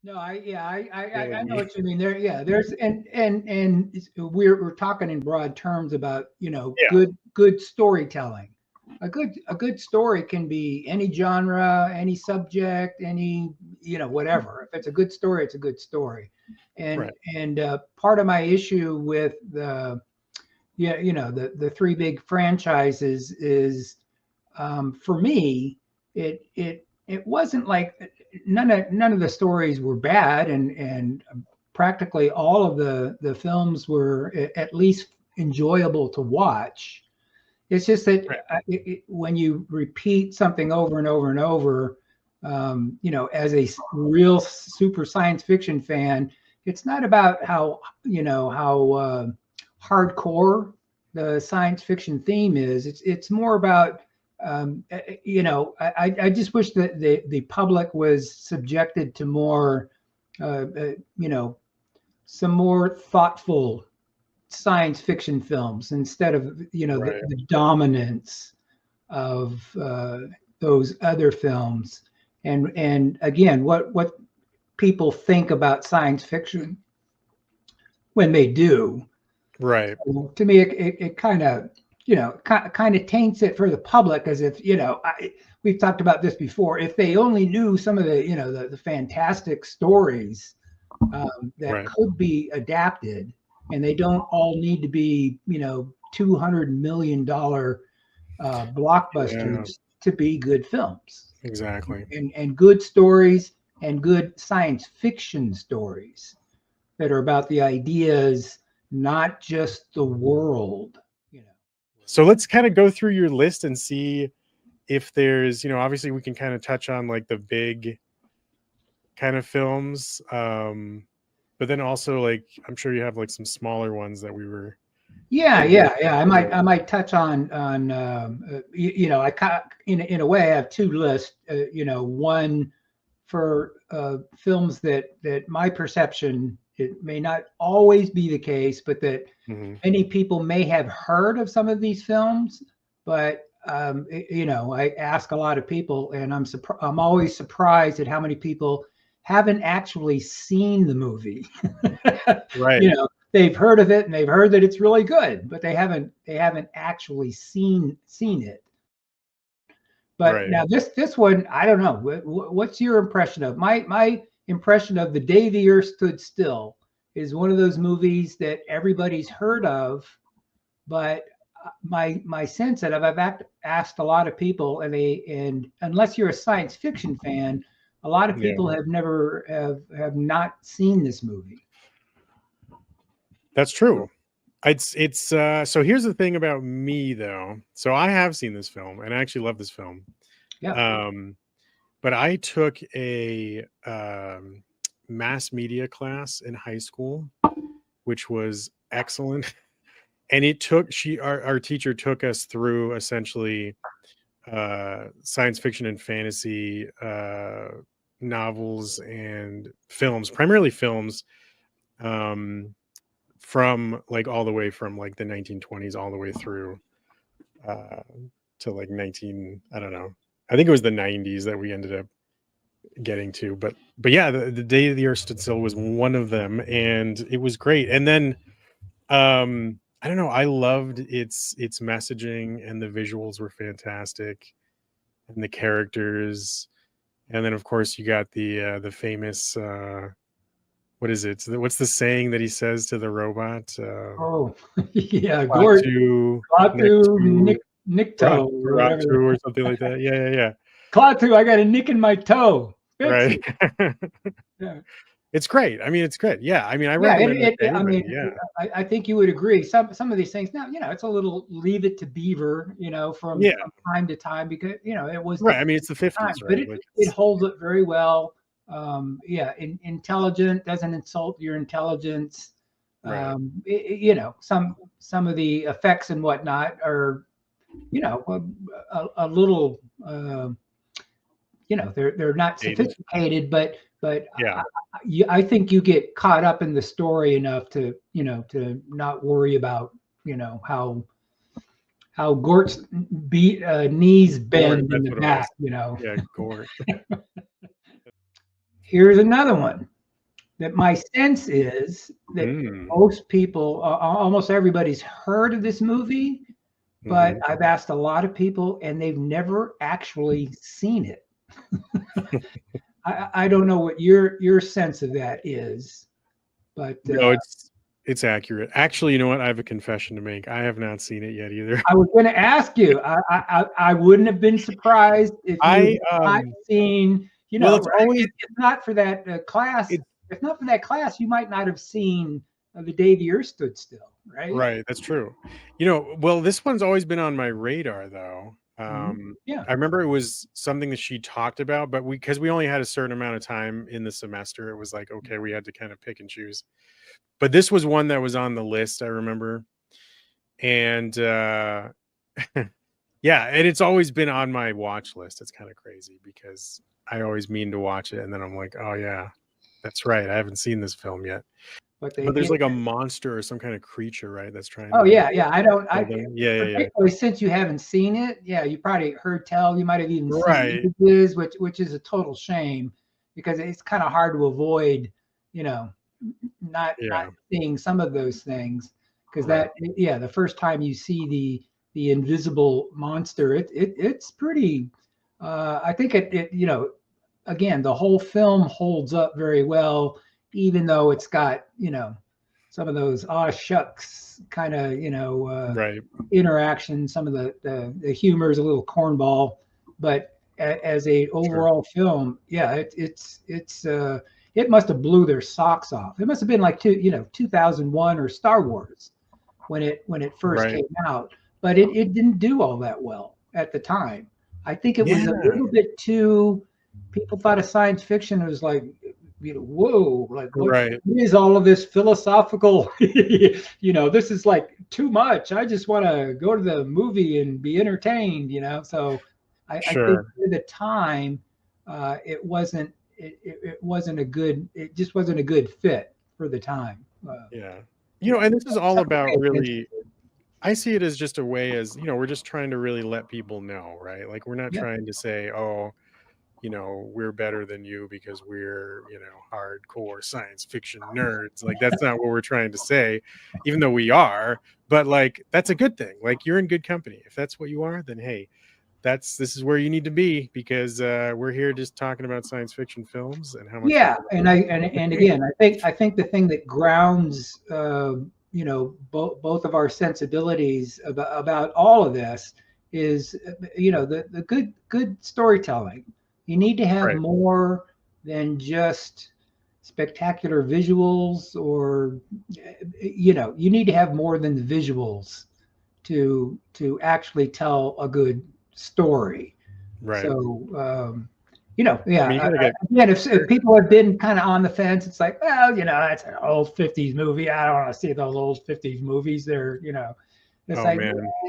No, I know Really. what you mean. There's and we're talking in broad terms about Yeah, good storytelling. A good story can be any genre, any subject, any whatever. If it's a good story, it's a good story. And right. part of my issue with the three big franchises is for me, it wasn't like none of the stories were bad, and practically all of the films were at least enjoyable to watch. It's just that Right. when you repeat something over and over and over, as a real super science fiction fan, it's not about how hardcore the science fiction theme is. It's more about I just wish that the public was subjected to more, some more thoughtful science fiction films instead of Right. the dominance of those other films. And again, what people think about science fiction when they do, Right. to me, it kind of kind of taints it for the public, as if we've talked about this before. If they only knew some of the fantastic stories that Right. could be adapted, and they don't all need to be $200 million Yeah, blockbusters to be good films, exactly. and good stories, and good science fiction stories that are about the ideas, not just the world. You know. So let's kind of go through your list and see if there's, obviously we can kind of touch on like the big kind of films. But then also like I'm sure you have like some smaller ones that we were Yeah, that you yeah, like yeah. I to might go I over. might touch on I in a way I have two lists. One for films that my perception, it may not always be the case, but that Hmm. many people may have heard of some of these films, but I ask a lot of people, and I'm always surprised at how many people haven't actually seen the movie. Right. They've heard of it and they've heard that it's really good, but they haven't actually seen it. But Right. now this one, I don't know. What's your impression of my impression of The Day the Earth Stood Still? Is one of those movies that everybody's heard of, but my sense that asked a lot of people, and unless you're a science fiction fan, a lot of Yeah. people have not seen this movie. That's true. It's so here's the thing about me though. So I have seen this film and I actually love this film. Yeah. Um but I took a mass media class in high school, which was excellent. And it took our teacher took us through essentially science fiction and fantasy novels and films, primarily films, um, from like all the way from like the 1920s all the way through uh, to like 19, I don't know. I think it was the 90s that we ended up getting to, but yeah, the Day the Earth Stood Still was one of them, and it was great. And then I don't know, I loved its messaging, and the visuals were fantastic, and the characters. And then of course you got the famous what is it? What's the saying that he says to the robot? Oh, yeah, Gord, Klaatu Klaatu, Nektu Nikto, or whatever. Ratu or something like that. Yeah, yeah, yeah. Klaatu, I got a nick in my toe. Fix Right. it. Yeah. It's great. I mean, it's good. Yeah. I mean, I Yeah, recommend it to I mean, anybody. Yeah. I think you would agree. Some of these things now, it's a little Leave It to Beaver, from Yeah. time to time, because it was Right. I different mean, it's the 50s, times, but right? it Like it it's holds up very well. Yeah, intelligent, doesn't insult your intelligence. right. Some of the effects and whatnot are, a little. They're not Dated. sophisticated, but Yeah. I think you get caught up in the story enough to not worry about how Gort's knees Gort. bend in That's the what it was. back. Yeah. Gort. Here's another one that my sense is that most people, almost everybody's heard of this movie, but I've asked a lot of people and they've never actually seen it. I don't know what your sense of that is, but no, it's accurate. Actually, you know what? I have a confession to make. I have not seen it yet either. I was going to ask you. I wouldn't have been surprised if you had not seen. You know, well, it's always, if not for that class. If not for that class, you might not have seen The Day the Earth Stood Still. Right. Right. That's true. You know, well, this one's always been on my radar, though. Yeah. I remember it was something that she talked about, but because we only had a certain amount of time in the semester, it was like, okay, we had to kind of pick and choose. But this was one that was on the list, I remember. And yeah, and it's always been on my watch list. It's kind of crazy because I always mean to watch it. And then I'm like, oh, yeah, that's right. I haven't seen this film yet. But there's like a monster or some kind of creature, right? That's trying. Oh, yeah. Yeah. Particularly since you haven't seen it. Yeah. You probably heard tell. You might have even seen images, which is a total shame because it's kind of hard to avoid, you know, not seeing some of those things because the first time you see the invisible monster, it's pretty. I think it you know, again, the whole film holds up very well, even though it's got, you know, some of those shucks kind of, you know, interaction. Some of the humor is a little cornball, but as a overall film, yeah, it must have blew their socks off. It must have been like 2001 or Star Wars when it first came out, but it didn't do all that well at the time. I think it was a little bit too. People thought of science fiction. It was like, you know, whoa, like what is all of this philosophical? You know, this is like too much. I just want to go to the movie and be entertained. You know, so I think at the time it wasn't. It wasn't a good. It just wasn't a good fit for the time. You know, and this is all about really. I see it as just a way, as you know, we're just trying to really let people know, right? Like we're not trying to say, oh, you know, we're better than you because we're, you know, hardcore science fiction nerds. Like that's not what we're trying to say, even though we are. But like that's a good thing. Like you're in good company. If that's what you are, then hey, this is where you need to be because we're here just talking about science fiction films and how much. Yeah, and again, I think the thing that grounds you know both of our sensibilities about all of this is you know the good storytelling. You need to have more than just spectacular visuals, or you know, you need to have more than the visuals to actually tell a good story. So you know, again, if people have been kind of on the fence, it's like, well, you know, that's an old 50s movie. I don't want to see those old 50s movies. They're, you know, it's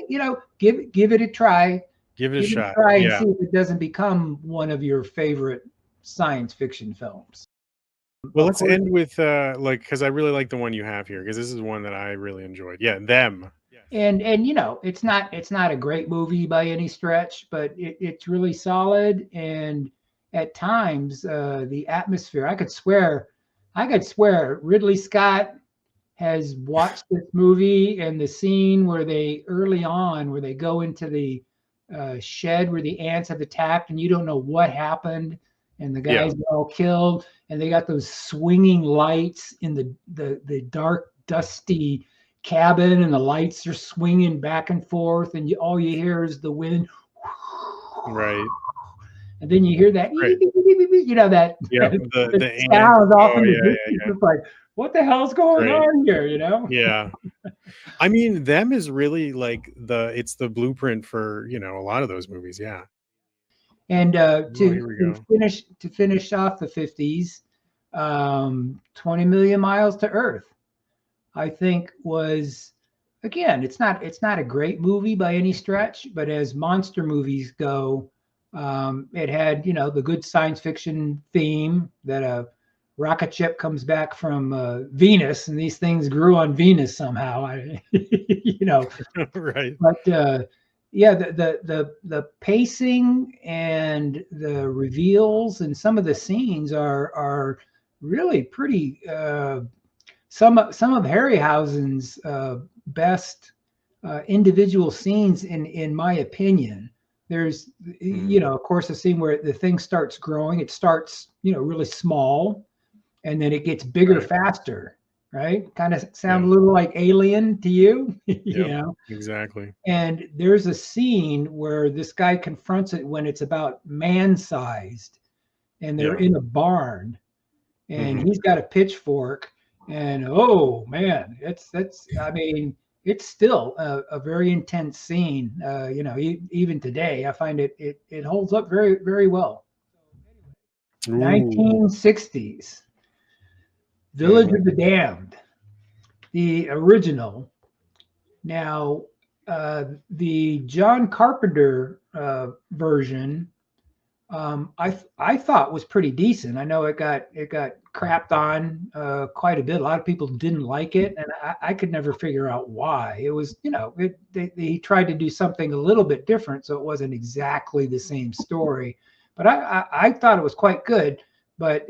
you know, give it a try. Give it a shot. Try and see if it doesn't become one of your favorite science fiction films. Well, let's end with like, because I really like the one you have here, because this is one that I really enjoyed. Yeah, Them. And you know, it's not a great movie by any stretch, but it's really solid. And at times, the atmosphere, I could swear Ridley Scott has watched this movie, and the scene where they go into the shed where the ants have attacked and you don't know what happened and the guys are all killed, and they got those swinging lights in the dark, dusty cabin, and the lights are swinging back and forth, and all you hear is the wind. And then you hear that, you know, that the sound off in the distance. It's like, what the hell's going on here, you know? Yeah. I mean, Them is really like it's the blueprint for, you know, a lot of those movies. Yeah. And to finish off the 50s, 20 Million Miles to Earth, I think was, again, it's not a great movie by any stretch, but as monster movies go, it had, you know, the good science fiction theme that a rocket ship comes back from Venus, and these things grew on Venus somehow. You know, But yeah, the pacing and the reveals and some of the scenes are really pretty. Some of Harryhausen's best individual scenes, in my opinion. There's, of course, a scene where the thing starts growing. It starts, really small, and then it gets bigger Right. faster. Right? Kind of sound Yeah. a little like Alien to you, Yep. Exactly. And there's a scene where this guy confronts it when it's about man-sized, and they're Yeah. in a barn, and Mhm. he's got a pitchfork, and oh man, that's I mean, it's still a very intense scene. Even today, I find it holds up very, very well. Ooh. 1960s, Village Mhm. of the Damned, the original. Now, the John Carpenter version, I thought was pretty decent. I know it got crapped on quite a bit. A lot of people didn't like it, and I could never figure out why. It was, they tried to do something a little bit different, so it wasn't exactly the same story. But I thought it was quite good. But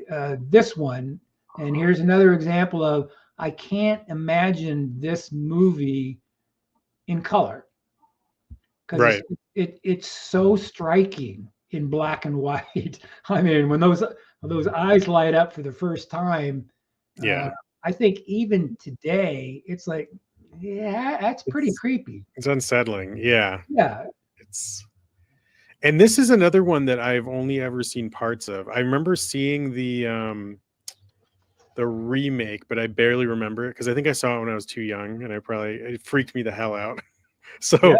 this one, and here's another example of, I can't imagine this movie in color, because Right. it's so striking in black and white. I mean, when those eyes light up for the first time, uh, Yeah. I think even today, it's like, yeah, that's pretty It's creepy. it's unsettling. Yeah. Yeah, It's and this is another one that I've only ever seen parts of. I remember seeing the remake, but I barely remember it because I think I saw it when I was too young, and it freaked me the hell out. yeah. So,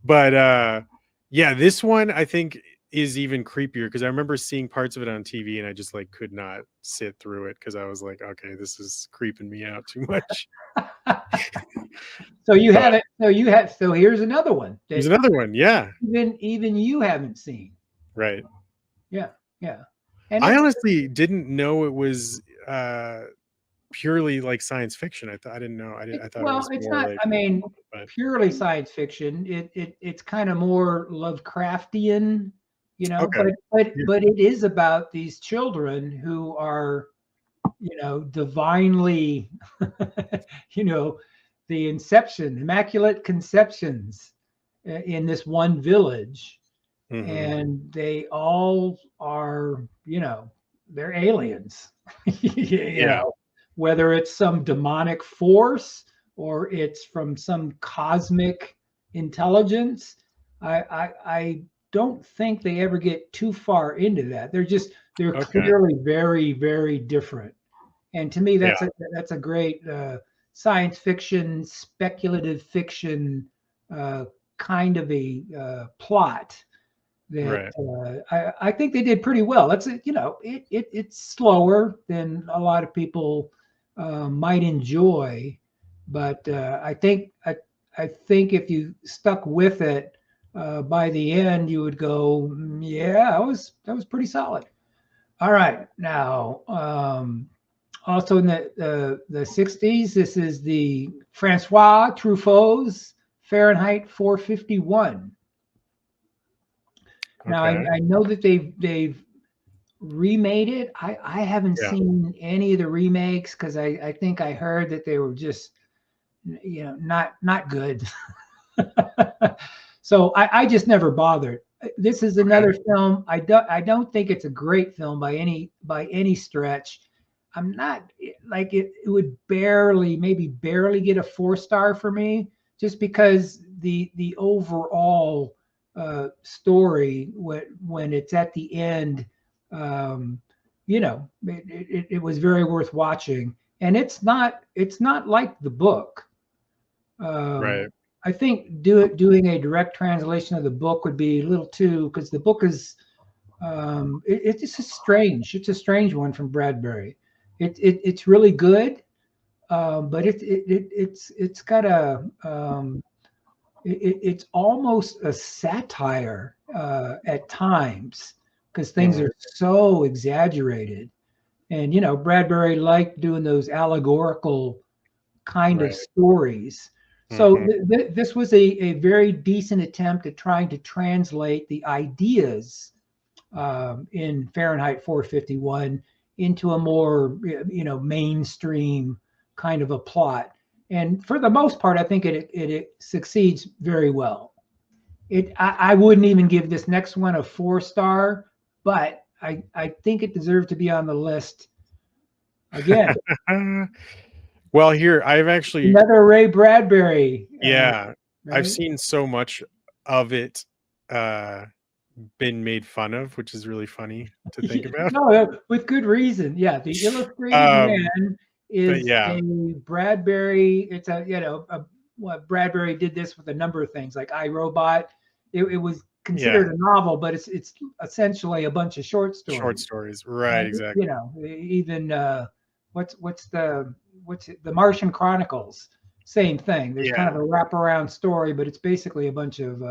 but yeah, this one I think is even creepier because I remember seeing parts of it on TV, and I just like could not sit through it because I was like, okay, this is creeping me out too much. So you But haven't. So you have. So here's another one there's that another one. Yeah. even you haven't seen. Right. Yeah, yeah, and I it's honestly didn't know it was purely like science fiction. I didn't know. I thought it well, was it's more not. like, I mean, but purely science fiction. It's kind of more Lovecraftian, okay. but it is about these children who are, divinely, you know, the immaculate conceptions in this one village, Hmm. and they all are, they're aliens. you Yeah. know, whether it's some demonic force or it's from some cosmic intelligence. I don't think they ever get too far into that. They're Okay. clearly very, very different. And to me, Yeah. that's a great science fiction, speculative fiction uh, kind of a plot that Right. I think they did pretty well. It's slower than a lot of people might enjoy, but I think if you stuck with it by the end, you would go, yeah, that was pretty solid. All right, now also in the 60s, this is the Francois Truffaut's Fahrenheit 451. Now Okay. I know that they've remade it. I haven't Yeah. seen any of the remakes because I think I heard that they were just, not good. So I just never bothered. This is Okay. another film. I don't think it's a great film by any stretch. I'm not like it would maybe barely get a 4 star for me, just because the overall story, when it's at the end, um, it was very worth watching, and it's not like the book. um, Right. I think doing a direct translation of the book would be a little too, because the book is it's a strange one from Bradbury. It's really good, but it's got it's almost a satire at times, because things Hmm. are so exaggerated. And Bradbury liked doing those allegorical kind of Right. stories. So Mhm. this was a very decent attempt at trying to translate the ideas in Fahrenheit 451 into a more mainstream kind of a plot. And for the most part, I think it succeeds very well. I wouldn't even give this next one a 4-star, but I think it deserved to be on the list again. Well, here I've actually, Another Ray Bradbury, yeah, I've right? seen so much of it uh been made fun of, which is really funny to think about. No, with good reason. Yeah, The Illustrated Um, Man but is yeah, a Bradbury. It's what Bradbury did this with a number of things, like I, Robot. It was yeah, considered a novel, but it's essentially a bunch of short short stories. stories, right? And Exactly. even what's the Martian Chronicles? Same thing. There's kind Yeah, of a wraparound story, but it's basically a bunch of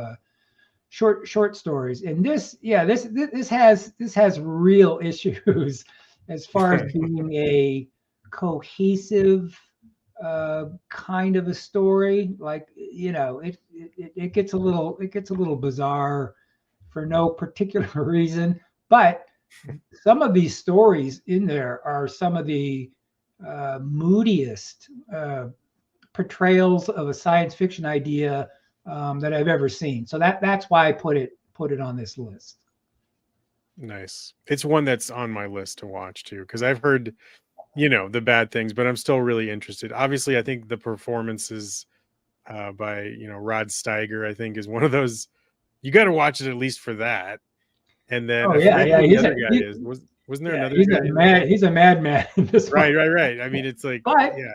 short stories. And this has real issues as far as being a cohesive kind of a story. Like it gets a little bizarre for no particular reason, but some of these stories in there are some of the moodiest portrayals of a science fiction idea that I've ever seen. So that's why I put it on this list. nice. It's one that's on my list to watch too, because I've heard, the bad things, but I'm still really interested. Obviously, I think the performances by Rod Steiger, I think, is one of those you got to watch it at least for that. And then Oh I yeah, forget yeah. who the other guy is. Wasn't there another guy in there? He's a madman in this one. Right, right, right. I mean, it's like, But yeah,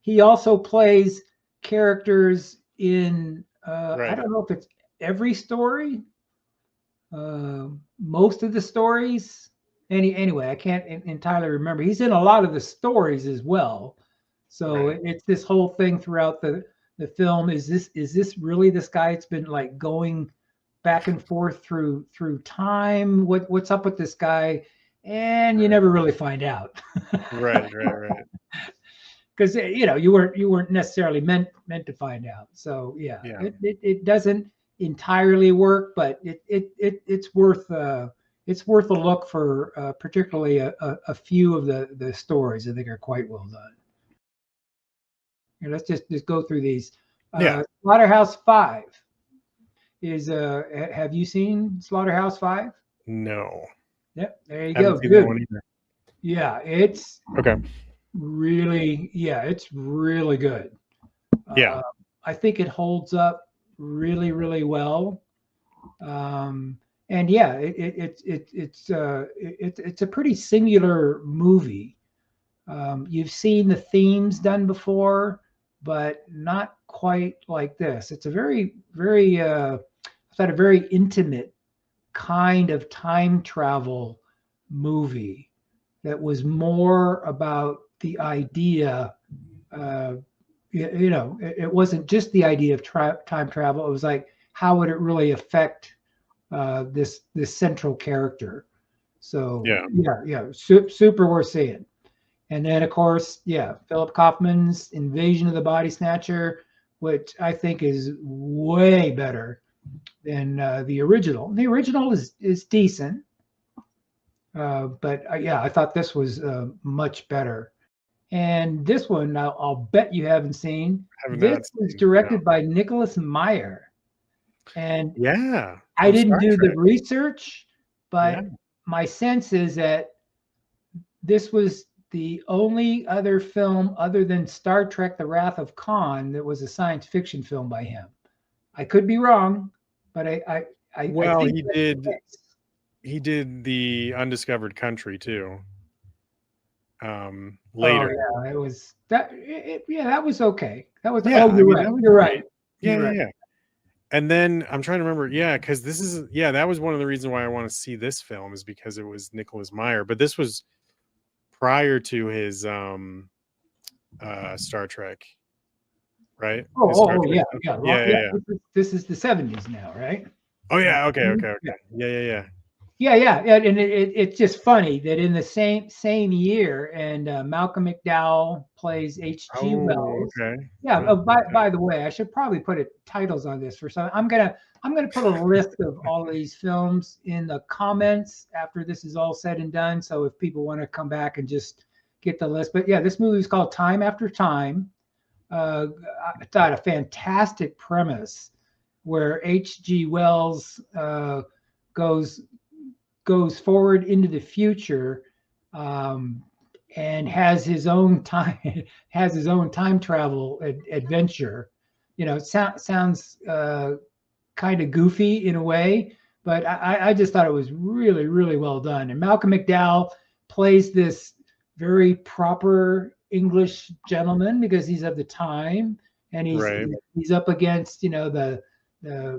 he also plays characters in I right. don't know if it's every story, most of the stories. Anyway, I can't entirely remember. He's in a lot of the stories as well. So Right. it's this whole thing throughout the film. Is this really this guy? It's been like going back and forth through time. What's up with this guy? And you Right. never really find out. Right, right, right. Because you weren't necessarily meant to find out. So yeah, Yeah. it doesn't entirely work, but it's worth a look for particularly a few of the stories. I think are quite well done. Here, let's just go through these. Yeah. Slaughterhouse-Five is have you seen Slaughterhouse-Five? No. Yep, there you Haven't go. seen that Good. one either. Yeah, it's Okay. it's really good. Yeah. I think it holds up really, really well. And yeah, it's a pretty singular movie. You've seen the themes done before, but not quite like this. It's a very, very, I thought a very intimate kind of time travel movie that was more about the idea. Uh, it wasn't just the idea of time travel. It was like, how would it really affect this central character? So Yeah. super worth seeing. And then of course, Philip Kaufman's Invasion of the Body Snatcher, which I think is way better than the original. The original is decent, but I thought this was much better. And this one, I'll bet you haven't seen. Have This not was seen. No. directed by Nicholas Meyer. And Yeah. I From didn't Star do the Trek. research, Yeah. but my sense is that this was the only other film other than Star Trek The Wrath of Khan that was a science fiction film by him. I could be wrong, but I Well, think he that's the did case. he did the Undiscovered Country too. Oh Later. yeah, it was that. That was okay. That was. Yeah, Oh, I you're mean right. that was You're all right. right. Yeah, You're yeah, right. yeah. And then I'm trying to remember, yeah, because that was one of the reasons why I want to see this film is because it was Nicholas Meyer. But this was prior to his Star Trek, right? His Star Trek Yeah, stuff. Well, Yeah, yeah. yeah, yeah. This is the '70s now, right? Oh Uh, yeah, okay, okay, yeah. okay. Yeah, yeah, yeah. and it's just funny that in the same year, and Malcolm McDowell plays H.G. Oh, Wells. okay. Yeah. Wow. Oh, by the way, I should probably put titles on this for some. I'm gonna put a list of all of these films in the comments after this is all said and done. So if people want to come back and just get the list, but yeah, this movie is called Time After Time. I thought a fantastic premise where H.G. Wells goes goes forward into the future, um, and has his own time has his own time travel adventure. It sounds kind of goofy in a way, but I just thought it was really, really well done. And Malcolm McDowell plays this very proper English gentleman because he's of the time, and Right. he's up against the uh,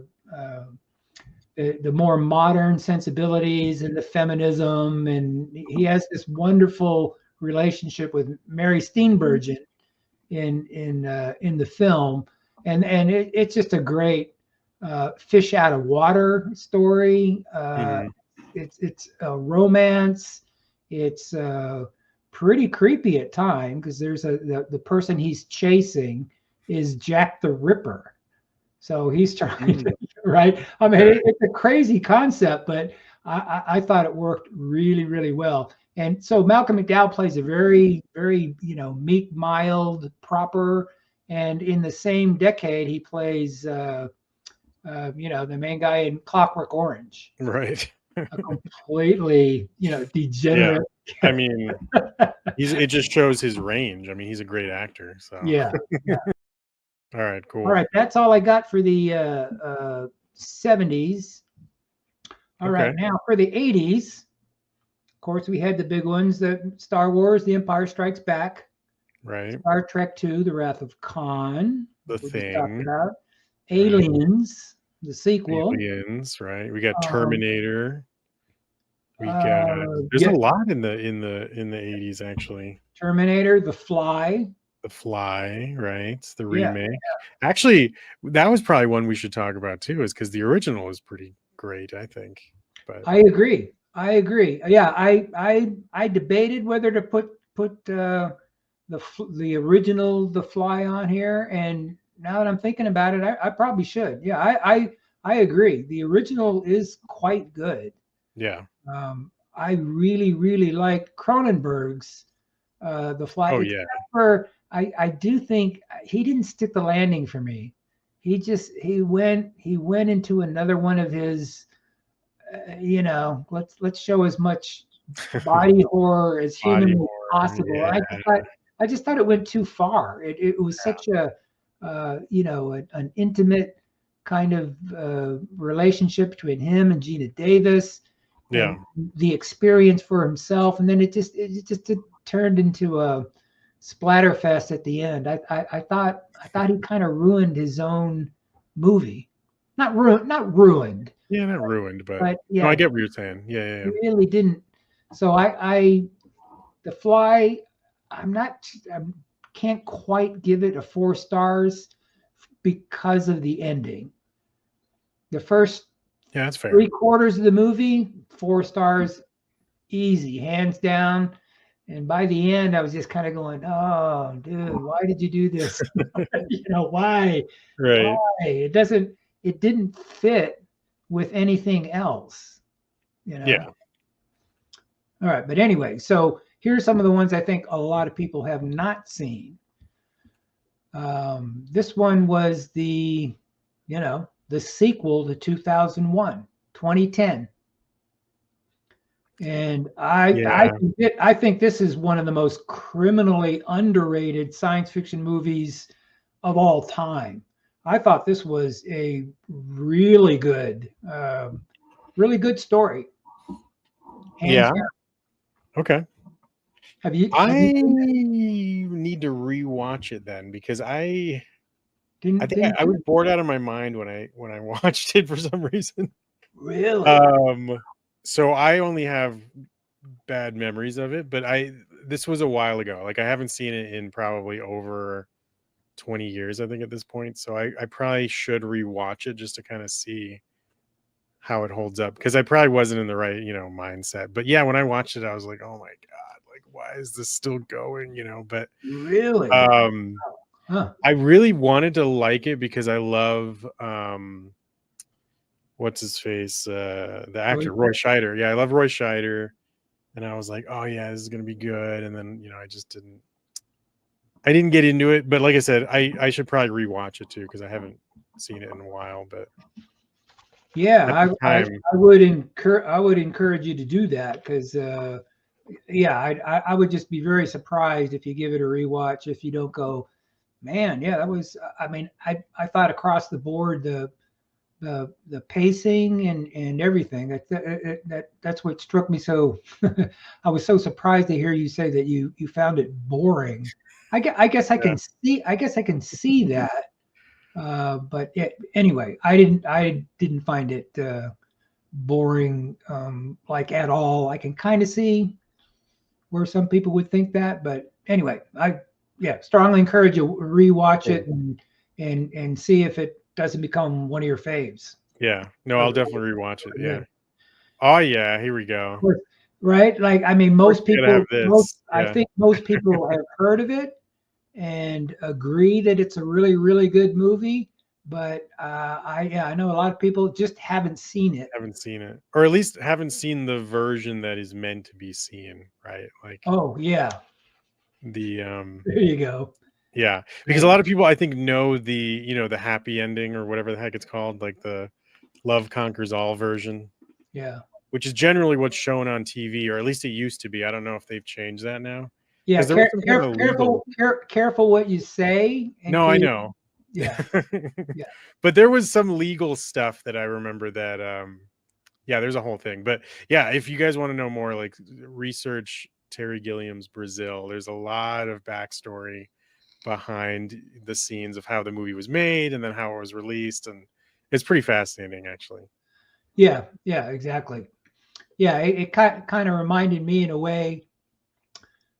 the more modern sensibilities and the feminism, and he has this wonderful relationship with Mary Steenburgen in the film, and it's just a great fish out of water story. It's a romance. It's pretty creepy at times because there's the person he's chasing is Jack the Ripper. So he's trying to, right? I mean, it's a crazy concept, but I thought it worked really, really well. And so Malcolm McDowell plays a very, very, meek, mild, proper, and in the same decade he plays, the main guy in Clockwork Orange, Right. a completely, Yeah. degenerate. I mean, it just shows his range. I mean, he's a great actor. So Yeah. all right, cool. All right, that's all I got for the 70s. All right, now for the 80s, of course, we had the big ones: the Star Wars, The Empire Strikes Back, right, Star Trek II, The Wrath of Khan, The we just talked Thing, about, Aliens, the sequel, Aliens, right? We got Terminator. We got there's yeah, a lot in the 80s actually. Terminator, The Fly, The Fly, right? The yeah, remake. Actually, that was probably one we should talk about too, is because the original is pretty great, I think. But I agree. Yeah, I debated whether to put the original The Fly on here, and now that I'm thinking about it, I probably should. Yeah, I agree. The original is quite good. yeah. I really, really liked Cronenberg's The Fly. Oh Except yeah. for I do think he didn't stick the landing for me. He went into another one of his, let's show as much body horror as Body humanly horror. possible. Yeah. I just thought it went too far. It was such a an intimate kind of relationship between him and Gina Davis, Yeah. and the experience for himself, and then it just turned into a splatterfest at the end. I thought he kind of ruined his own movie. Not ruined. Yeah, not ruined, but But no, yeah, I get what you're saying. Yeah. he really didn't. So The Fly, I can't quite give it a 4 stars because of the ending. The first Yeah, that's fair. 3/4 of the movie, 4 stars, easy, hands down. And by the end, I was just kind of going, "Oh, dude, why did you do this? Why? Right. It didn't fit with anything else, Yeah. All right, but anyway, so here's some of the ones I think a lot of people have not seen. This one was the sequel to 2001, 2010. And I think this is one of the most criminally underrated science fiction movies of all time. I thought this was a really good story. Hands down. Okay. Have you need to rewatch it then, because I think I was bored out of my mind when I watched it for some reason. Really? So I only have bad memories of it, but this was a while ago. Like I haven't seen it in probably over 20 years, I think, at this point. So I probably should rewatch it just to kind of see how it holds up, because I probably wasn't in the right, mindset. But yeah, when I watched it, I was like, oh my God, like, why is this still going? But Really? Huh. I really wanted to like it because I love what's his face, the actor, Roy Scheider. Yeah, I love Roy Scheider. And I was like, oh yeah, this is gonna be good. And then, I didn't get into it. But like I said, I should probably rewatch it too, because I haven't seen it in a while. But Yeah, time, I would encourage you to do that, because yeah, I would just be very surprised if you give it a rewatch if you don't go, man, yeah, that was. I mean, I thought across the board the pacing and everything that's what struck me so. I was so surprised to hear you say that you found it boring. I guess I can see that. But anyway, I didn't find it boring, like at all. I can kind of see where some people would think that, but anyway, I strongly encourage you to rewatch it and see if it doesn't become one of your faves. Yeah, no, I'll definitely rewatch it. Yeah. Oh yeah, here we go. Right? Like, I mean, Have this. I think most people have heard of it and agree that it's a really, really good movie. But I know a lot of people just haven't seen it. Haven't seen it, or at least haven't seen the version that is meant to be seen, right? Like, oh yeah, the there you go. Yeah, because a lot of people, I think, know the the happy ending, or whatever the heck it's called, like the Love Conquers All version. Yeah, which is generally what's shown on TV, or at least it used to be. I don't know if they've changed that now. Yeah, Careful what you say. No, I know. Yeah, yeah. But there was some legal stuff that I remember that. Yeah, there's a whole thing. But yeah, if you guys want to know more, like, research Terry Gilliam's Brazil. There's a lot of backstory behind the scenes of how the movie was made and then how it was released, and it's pretty fascinating, actually. Yeah, exactly. Yeah, it kind of reminded me in a way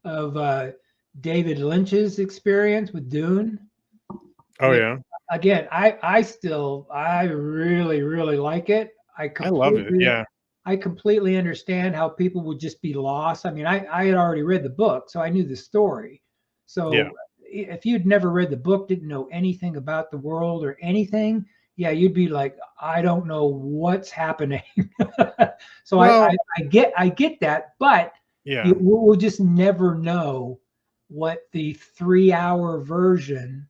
of David Lynch's experience with Dune. Oh yeah. Again, I really, really like it. I love it. Yeah. I completely understand how people would just be lost. I mean, I had already read the book, so I knew the story. So yeah. If you'd never read the book, didn't know anything about the world or anything, yeah, you'd be like, I don't know what's happening. So well, I get that, but yeah, we'll just never know what the 3-hour version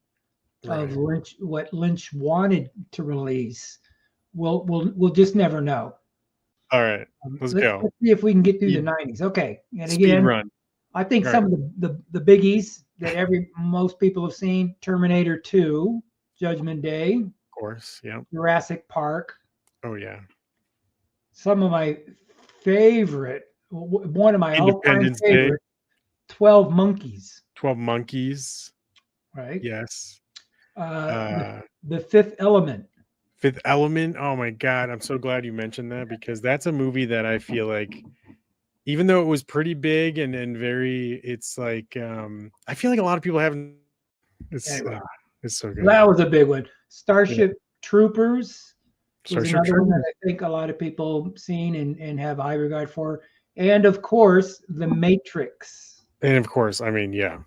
of Lynch, what Lynch wanted to release. We'll just never know. All right, let's go. Let's see if we can get through the 90s. Okay, and again, speed run. I think some of the biggies that most people have seen: Terminator 2, Judgment Day, of course, yeah, Jurassic Park. Oh yeah. Some of my favorite, one of my all-time favorite, 12 Monkeys. 12 Monkeys. Right. Yes. The Fifth Element. Fifth Element. Oh my God, I'm so glad you mentioned that, because that's a movie that I feel like, even though it was pretty big and very, it's like, I feel like a lot of people haven't. It's so good. That was a big one. Starship Troopers was another one that I think a lot of people seen and have high regard for. And of course, The Matrix. And of course, I mean, yeah.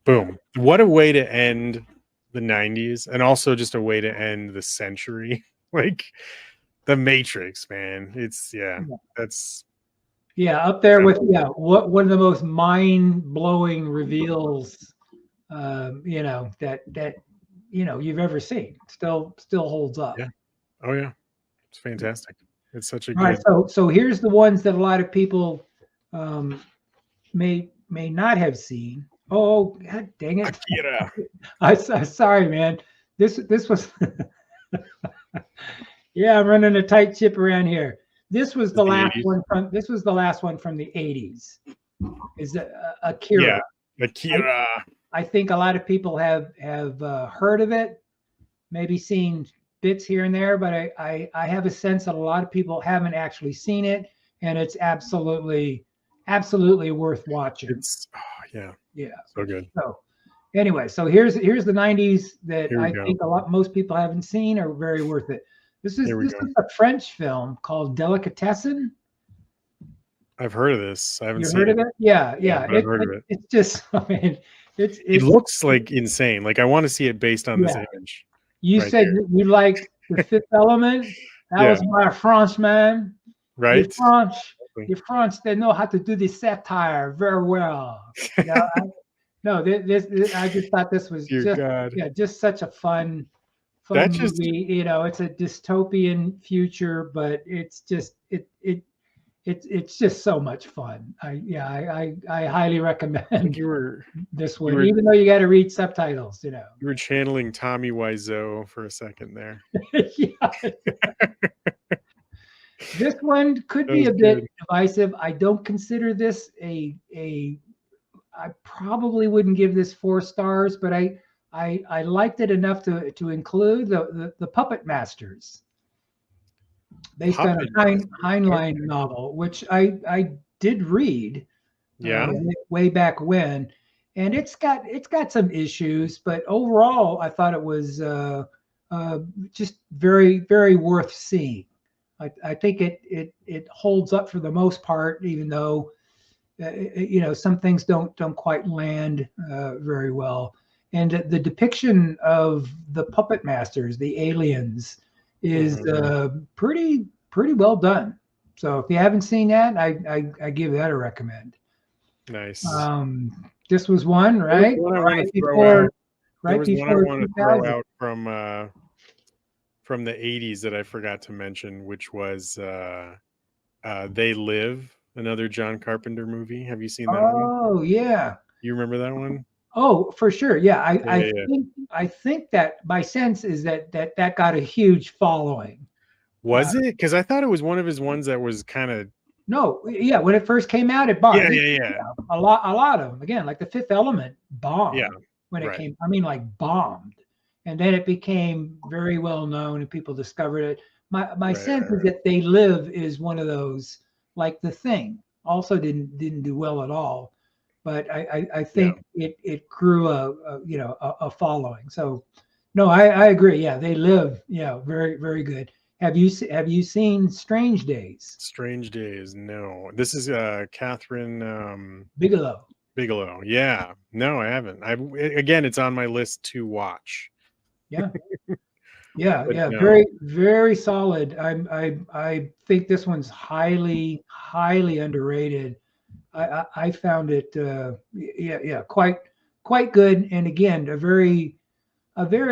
Boom. What a way to end the 90s, and also just a way to end the century. Like, The Matrix, man. It's that's up there with one of the most mind-blowing reveals that you've ever seen. Still holds up. Yeah. Oh yeah. It's fantastic. It's such a good. All right, so here's the ones that a lot of people may not have seen. Oh, God dang it. Akira. I'm sorry, man. This was I'm running a tight ship around here. This was the last 80s. one from the 80s. Is Akira. Yeah, Akira. I think a lot of people have heard of it, maybe seen bits here and there, but I have a sense that a lot of people haven't actually seen it, and it's absolutely worth watching. It's so good. So anyway, so here's the 90s that I think most people haven't seen, are very worth it. Here we This go. is a French film called Delicatessen. I've heard of this. I haven't You seen heard of it. it? Yeah, Yeah, yeah. but I've heard of it. It's just, I mean, It it's looks like insane. Like I want to see it based on this yeah. image You right said here. you like The Fifth Element. That Yeah, was by a Frenchman. The right? French, the French, they know how to do the satire very well. Yeah, no, I just thought this was Dear just, God. yeah, just such a fun That just movie. You know, it's a dystopian future, but it's just so much fun. I highly I think recommend this you one, were even though you got to read subtitles. You know, you were channeling Tommy Wiseau for a second there. yeah. This one could That be was a bit good. divisive. I don't consider this I probably wouldn't give this 4 stars, but I liked it enough to include the Puppet Masters, based on Puppet a Masters. Heinlein Okay. novel, which I did read Yeah. way back when, and it's got some issues, but overall I thought it was just very worth seeing. I think it holds up for the most part, even though you know, some things don't quite land very well. And the depiction of the puppet masters, the aliens, is Mhm. pretty well done. So if you haven't seen that, I give that a recommend. Nice. This was one, There was right? one I want to throw out. There Right was one I before want to throw 2000. out from the 80s that I forgot to mention, which was They Live, another John Carpenter movie. Have you seen that one? Oh yeah. You remember that one? Oh, for sure. Yeah, Yeah, yeah, yeah. I think that my sense is that got a huge following. Was it? Because I thought it was one of his ones that was kind of. No, yeah, when it first came out, it bombed. Yeah, yeah, yeah. A lot of them. Again, like the Fifth Element Yeah, bombed when it right. came. I mean, like bombed, and then it became very well known, and people discovered it. My Right, sense right, is that They Live is one of those, like The Thing, also didn't do well at all, but I yeah. think it grew a following. So, no, I agree. Yeah, They Live. Yeah, very good. Have you seen Strange Days? Strange Days. No, this is Catherine Bigelow. Bigelow. Yeah. No, I haven't. Again, it's on my list to watch. Yeah, But yeah. no. Very solid. I think this one's highly underrated. I found it quite good. And again, a very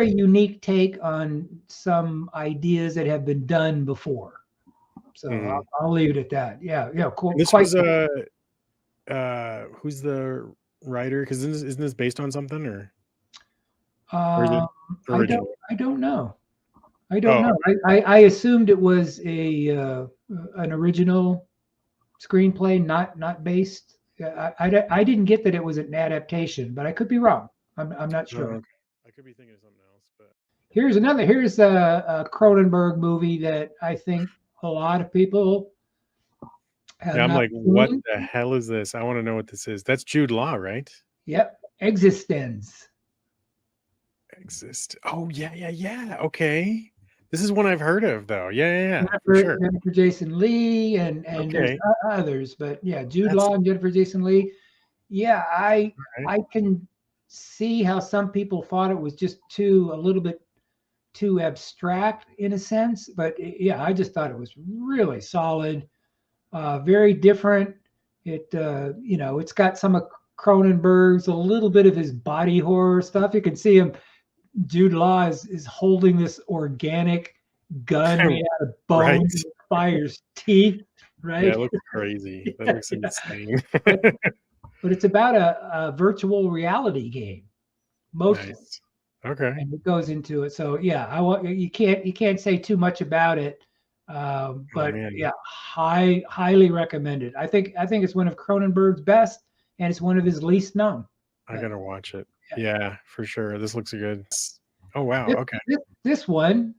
unique take on some ideas that have been done before. So Mhm. I'll leave it at that. Yeah, cool. This Quite was who's the writer? Because isn't this based on something or is it um, original? I don't know. I don't Oh, know. okay. I assumed it was a an original screenplay, not based. I didn't get that it was an adaptation, but I could be wrong. I'm not Oh, sure. okay. I could be thinking of something else, but Here's a Cronenberg movie that I think a lot of people have yeah, I'm not like, what seen. the hell is this? I want to know what this is. That's Jude Law, right? Yep, Existence. Exist. Oh yeah, yeah, yeah. Okay. This is one I've heard of though. Yeah, yeah, yeah, for sure. Jennifer Jason Lee and there's Okay. others, but yeah, Jude That's Law and Jennifer Jason Lee. Yeah, right. I can see how some people thought it was just a little bit too abstract in a sense, but yeah, I just thought it was really solid, very different. It's got some of Cronenberg's, a little bit of his body horror stuff. You can see him. Jude Law is holding this organic gun made out of Right. bone, fires teeth, Yeah, right? it looks crazy. That looks insane. but but it's about a virtual reality game mostly, Nice. Okay. and it goes into it. So yeah, you can't say too much about it, Oh but man, yeah, highly recommended. I think it's one of Cronenberg's best, and it's one of his least known. I But gotta watch it. yeah. Yeah, for sure. This looks good. Oh wow. This, Okay. this one,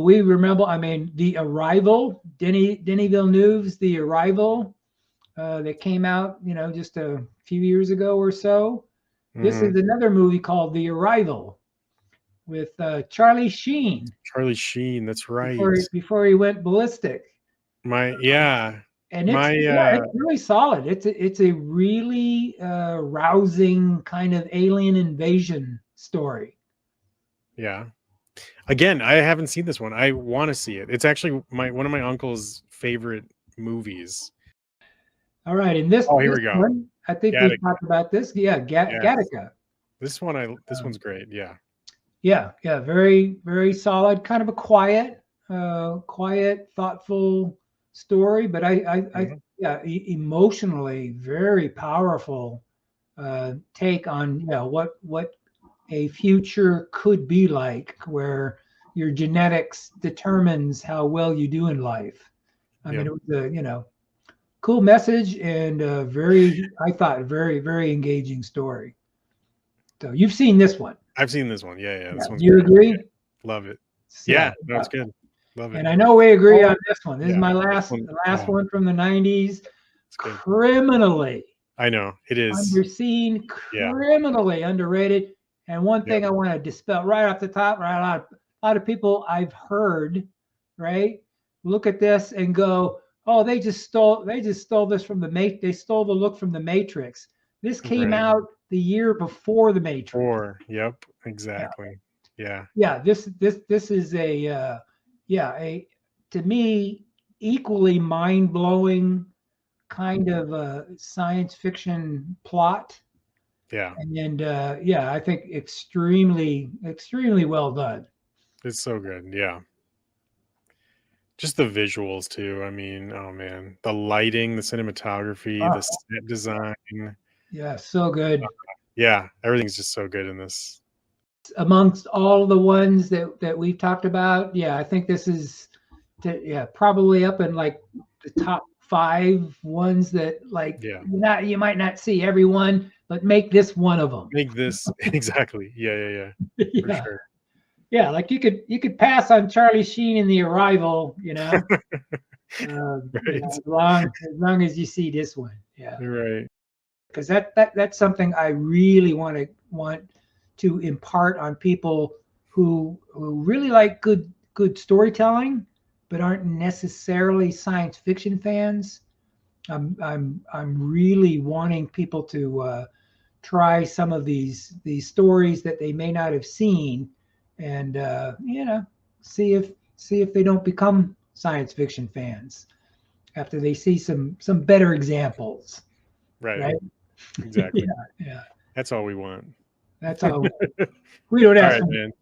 we remember. I mean, The Arrival, Denis Villeneuve's The Arrival, that came out, just a few years ago or so. This Hmm. is another movie called The Arrival. with Charlie Sheen. Charlie Sheen. That's right. Before he went ballistic. Yeah. And it's really solid. It's a really rousing kind of alien invasion story. Yeah. Again, I haven't seen this one. I want to see it. It's actually one of my uncle's favorite movies. All right, and this here we go. one, I think we talked about this. Yeah, Gattaca. This one's great. Yeah. Yeah, very, very solid. Kind of a quiet, thoughtful story, but emotionally very powerful take on what a future could be like, where your genetics determines how well you do in life. I mean, it was a cool message and I thought very, very engaging story. So you've seen this one. I've seen this one. Yeah. This one's Do you agree? Yeah. Love it. Yeah, no, it's good. Love it. And I know we agree on this one. This is my last one from the 90s. Criminally. I know it is underseen, criminally underrated. And one thing I want to dispel right off the top, right? A lot of people I've heard, right, look at this and go, "Oh, they just stole this from they stole the look from the Matrix." This came out the year before the Matrix. Yep, exactly. Yeah. This is a to me equally mind-blowing kind of a science fiction plot. Yeah. And I think extremely well done. It's so good. Yeah. Just the visuals too. I mean, oh man, the lighting, the cinematography, the set design. Yeah, so good. Yeah, everything's just so good in this. Amongst all the ones that we've talked about, I think this is probably up in like the top 5 ones that you might not see every one, but make this one of them. Make this exactly. Yeah. For sure. Yeah, like you could pass on Charlie Sheen in The Arrival, as long as you see this one. Yeah. Right. Because that's something I really want to impart on people who really like good storytelling, but aren't necessarily science fiction fans. I'm really wanting people to try some of these stories that they may not have seen, and see if they don't become science fiction fans after they see some better examples. Right. Exactly. Yeah. That's all we want. That's all. We don't ask. All right, man.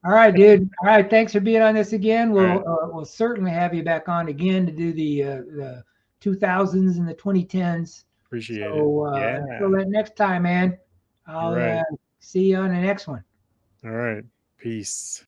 All right, dude. All right, thanks for being on this again. We'll certainly have you back on again to do the 2000s and the 2010s. Appreciate it. Until that next time, man. I'll see you on the next one. All right. Peace.